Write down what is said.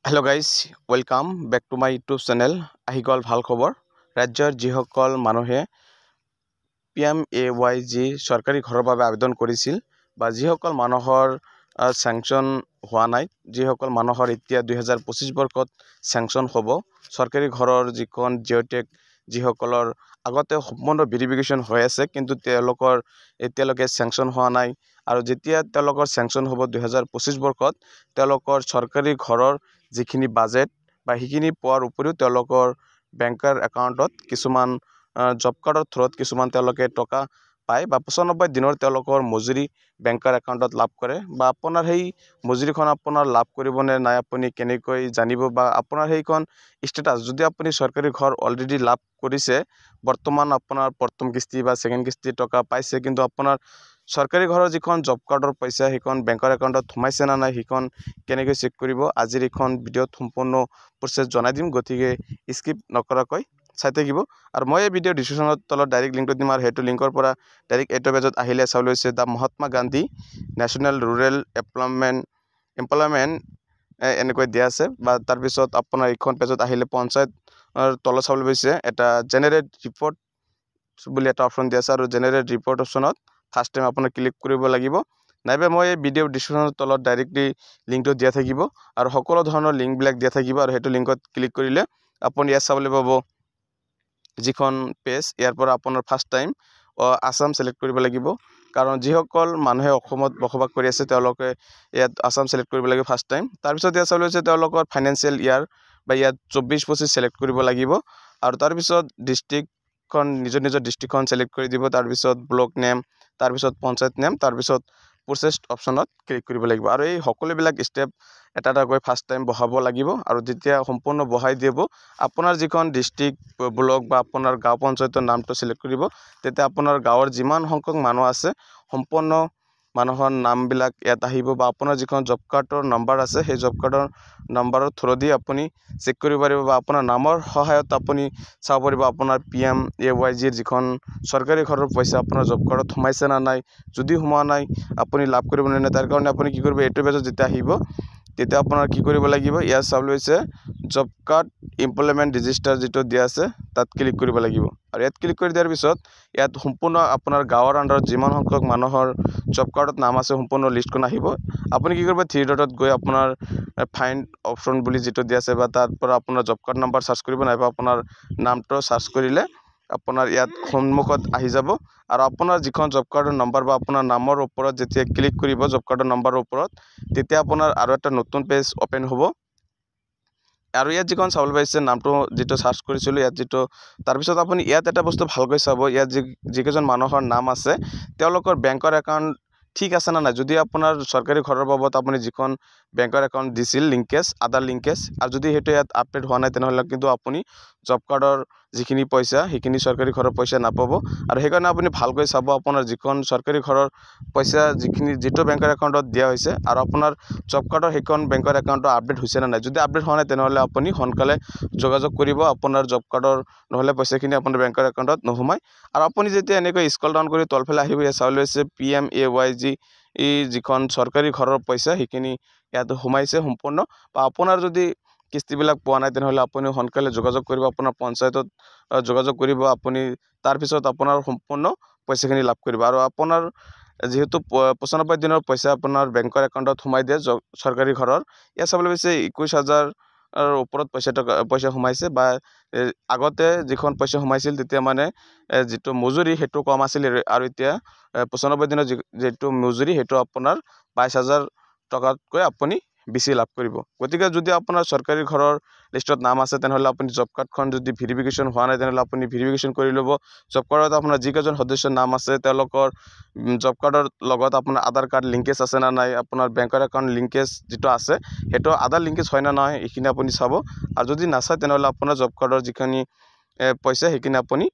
Hello guys, welcome back to my YouTube channel. আহিগল ভাল খবৰ ৰাজ্যৰ যিসকল মানুহে PMAYG সৰকাৰি ঘৰৰ বাবে আবেদন কৰিছিল বা যিসকল মানুহৰ স্যাংশন হোৱা নাই যিসকল মানুহৰ এতিয়া 2025 বৰ্ষত স্যাংশন হ'ব সৰকাৰি ঘৰৰ যিখন জিঅটেক যিসকলৰ আগতে সম্পূৰ্ণ ভেৰিফিকেশন হৈ আছে কিন্তু তেওঁলোকৰ এতিয়ালৈকে স্যাংশন হোৱা নাই আৰু যেতিয়া তেওঁলোকৰ স্যাংশন হ'ব 2025 বৰ্ষত তেওঁলোকৰ সৰকাৰি ঘৰৰ যিখিনি বাজেট বা হিখিনি পোৱাৰ উপৰিও তেওঁলোকৰ বেংকাৰ একাউণ্টত কিছুমান জব কাৰ্ডৰ থ্ৰুত কিছুমান তেওঁলোকে টকা পায় বা 95 দিনৰ তেওঁলোকৰ মজুৰি বেংকাৰ একাউণ্টত লাভ কৰে বা আপোনাৰ সেই মজুৰিখন আপোনাৰ লাভ কৰিব নে নাই আপুনি কেনেকৈ জানিব বা আপোনাৰ সেইখন ষ্টেটাস যদি আপুনি সৰকাৰি ঘৰ অলৰেডি লাভ কৰিছে বৰ্তমান আপোনাৰ প্ৰথম কিস্তি বা সেকেন্ড কিস্তি টকা পাইছে কিন্তু আপোনাৰ সৰকাৰি ঘৰৰ যিখন জব কাৰ্ডৰ পইচা সেইখন বেংকৰ একাউণ্টত সোমাইছে না নাই সেইখন কেনেকৈ চেক কৰিব আজিৰ এইখন ভিডিঅ'ত সম্পূৰ্ণ প্ৰচেছ জনাই দিম গতিকে স্কিপ নকৰাকৈ চাই থাকিব আৰু মই এই ভিডিঅ' ডিসক্ৰিপশনত তলত ডাইৰেক্ট লিংকটো দিম আৰু হেতু লিংকৰ পৰা ডাইৰেক্ট এইটো পেজত আহিলে চাবলৈ হৈছে the Mahatma Gandhi national rural employment এনেকৈ দিয়া আছে বা তাৰ পিছত আপোনাৰ এইখন পেজত আহিলে পঞ্চায়ত তলত চাবলৈ হৈছে এটা জেনাৰেট ৰিপৰ্ট বুলি এটা অপশন দিয়া আছে আৰু জেনাৰেট ৰিপৰ্ট অপশনত ফাৰ্স্ট টাইম আপোনাৰ ক্লিক কৰিব লাগিব নাইবা মই এই ভিডিঅ' ডিসক্ৰিপশনৰ তলত ডাইৰেক্টলি লিংকটো দিয়া থাকিব আৰু সকলো ধৰণৰ লিংকবিলাক দিয়া থাকিব আৰু হেতু লিংকত ক্লিক কৰিলে আপুনি ইয়াত চাবলৈ পাব যিখন পেজ ইয়াৰ পৰা আপোনাৰ ফাৰ্স্ট টাইম আসাম সিলেক্ট কৰিব লাগিব কাৰণ যিসকল মানুহে অসমত বসবাস কৰি আছে তেওঁলোকে ইয়াত আসাম সিলেক্ট কৰিব লাগিব ফাৰ্স্ট টাইম তাৰ পিছত ইয়াত চাবলৈ হৈছে তেওঁলোকৰ ফাইনান্সিয়েল ইয়াৰ বা ইয়াত 24-25 সিলেক্ট কৰিব লাগিব আৰু তাৰ পিছত ডিস্ট্ৰিক্ট নিজৰ ডিস্ট্ৰিক্টখন সিলেক্ট কৰি দিব তাৰ পিছত ব্লক নেম তাৰ পিছত পঞ্চায়ত নেম তাৰ পিছত প্ৰসেস অপশনত ক্লিক কৰিব লাগিব আৰু এই সকলোবিলাক স্টেপ এটা গৈ ফাৰ্স্ট টাইম বহাব লাগিব আৰু যেতিয়া সম্পূৰ্ণ বহাই দিব আপোনাৰ যিখন ডিস্ট্ৰিক্ট ব্লক বা আপোনাৰ গাঁও পঞ্চায়তৰ নামটো সিলেক্ট কৰিব তেতিয়া আপোনাৰ গাঁৱৰ যিমান সংখ্যক মানুহ আছে সম্পূৰ্ণ মানুহৰ নামবিলাক ইয়াত আহিব বা আপোনাৰ যিখন জব কাৰ্ডৰ নম্বৰ আছে সেই জব কাৰ্ডৰ নম্বৰৰ থ্ৰুদি আপুনি চেক কৰিব পাৰিব বা আপোনাৰ নামৰ সহায়ত আপুনি চাব পাৰিব আপোনাৰ PMAYG যিখন সৰকাৰি ঘৰৰ পইচা আপোনাৰ জব কাৰ্ডত সোমাইছে না নাই যদি সোমোৱা নাই আপুনি লাভ কৰিব নে তাৰ কাৰণে আপুনি কি কৰিব এইটো পেজত যেতিয়া আহিব তেতিয়া আপোনাৰ কি কৰিব লাগিব ইয়াত চাবলৈ হৈছে জব কাৰ্ড এমপ্লয়মেণ্ট ৰেজিষ্টাৰ যেটো দিয়া আছে তাত ক্লিক কৰিব লাগিব আৰু ইয়াত ক্লিক কৰি দিয়াৰ পিছত ইয়াত সম্পূৰ্ণ আপোনাৰ গাঁৱৰ আণ্ডাৰত যিমান সংখ্যক মানুহৰ জব কাৰ্ডত নাম আছে সম্পূৰ্ণ লিষ্টখন আহিব আপুনি কি কৰিব 3 ডটত গৈ আপোনাৰ ফাইণ্ড অপশন বুলি যেটো দিয়া আছে বা তাৰ পৰা আপোনাৰ জব কাৰ্ড নম্বৰ সাৰ্চ কৰিব নাইবা আপোনাৰ নামটো সাৰ্চ কৰিলে আপোনাৰ ইয়াত সন্মুখত আহি যাব আৰু আপোনাৰ যিখন জব কাৰ্ডৰ নম্বৰ বা আপোনাৰ নামৰ ওপৰত যেতিয়া ক্লিক কৰিব জব কাৰ্ডৰ নম্বৰৰ ওপৰত তেতিয়া আপোনাৰ আৰু এটা নতুন পেজ ওপেন হ'ব আৰু ইয়াত যিখন চাবলৈ পাইছে নামটো যেটো সাৰ্চ কৰিছিল ইয়াত যেটো তাৰ পিছত আপুনি ইয়াত এটা বস্তু ভালকৈ চাব ইয়াত যিকেজন মানুহৰ নাম আছে তেওঁলোকৰ বেংকৰ একাউণ্ট ঠিক আছে না নাই যদি আপোনাৰ সৰকাৰি ঘৰৰ বাবদ আপুনি যিখন বেংকৰ একাউণ্ট দিছিল লিংকেজ আধাৰ লিংকেজ আৰু যদি হেতু ইয়াত আপডেট হোৱা নাই তেনেহলে কিন্তু আপুনি জব কাৰ্ডৰ যিখিনি পইচা সেইখিনি সৰকাৰি ঘৰৰ পইচা নাপাব আৰু সেইকাৰণে আপুনি ভালকৈ চাব আপোনাৰ যিখন সৰকাৰি ঘৰৰ পইচা যেটো বেংকৰ একাউণ্টত দিয়া হৈছে আৰু আপোনাৰ জব কাৰ্ডৰ সেইখন বেংকৰ একাউণ্টত আপডেট হৈছে না নাই যদি আপডেট হোৱা নাই তেনেহলে আপুনি সোনকালে যোগাযোগ কৰিব আপোনাৰ জব কাৰ্ডৰ নহলে পইচাখিনি আপোনাৰ বেংকৰ একাউণ্টত নোসোমায় আৰু আপুনি যেতিয়া এনেকৈ স্ক্ৰল ডাউন কৰি তলফালে আহিব ইয়াত চাবলৈ হৈছে PMAYG যিখন সৰকাৰি ঘৰৰ পইচা সেইখিনি ইয়াত সোমাইছে সম্পূৰ্ণ বা আপোনাৰ যদি কিস্তিবিলাক পোৱা নাই তেনেহলে আপুনি সোনকালে যোগাযোগ কৰিব আপোনাৰ পঞ্চায়তত যোগাযোগ কৰিব আপুনি তাৰ পিছত আপোনাৰ সম্পূৰ্ণ পইচাখিনি লাভ কৰিব আৰু আপোনাৰ যেহেতু 95 দিনৰ পইচা আপোনাৰ বেংকৰ একাউণ্টত সোমাই দিয়ে সৰকাৰি ঘৰৰ ইয়াত চাবলৈ হৈছে 21,000 ওপৰত পইচা সোমাইছে বা আগতে যিখন পইচা সোমাইছিল তেতিয়া মানে যেটো মজুৰি হেতু কম আছিল আৰু এতিয়া 95 দিনৰ যেটো মজুৰি হেতু আপোনাৰ 22,000 টকাতকৈ আপুনি বেছি লাভ কৰিব গতিকে যদি আপোনাৰ সৰকাৰি ঘৰৰ লিষ্টত নাম আছে তেনেহলে আপুনি জব কাৰ্ডখন যদি ভেৰিফিকেশন হোৱা নাই তেনেহলে আপুনি ভেৰিফিকেশন কৰি ল'ব জব কাৰ্ডত আপোনাৰ যিকেজন সদস্যৰ নাম আছে তেওঁলোকৰ জব কাৰ্ডৰ লগত আপোনাৰ আধাৰ কাৰ্ড লিংকেজ আছে না নাই আপোনাৰ বেংকৰ একাউণ্ট লিংকেজ যেটো আছে হেতু আধাৰ লিংকেজ হয় না নহয় এইখিনি আপুনি চাব আৰু যদি নাচায় তেনেহলে আপোনাৰ জব কাৰ্ডৰ যিখিনি পইচা সেইখিনি আপুনি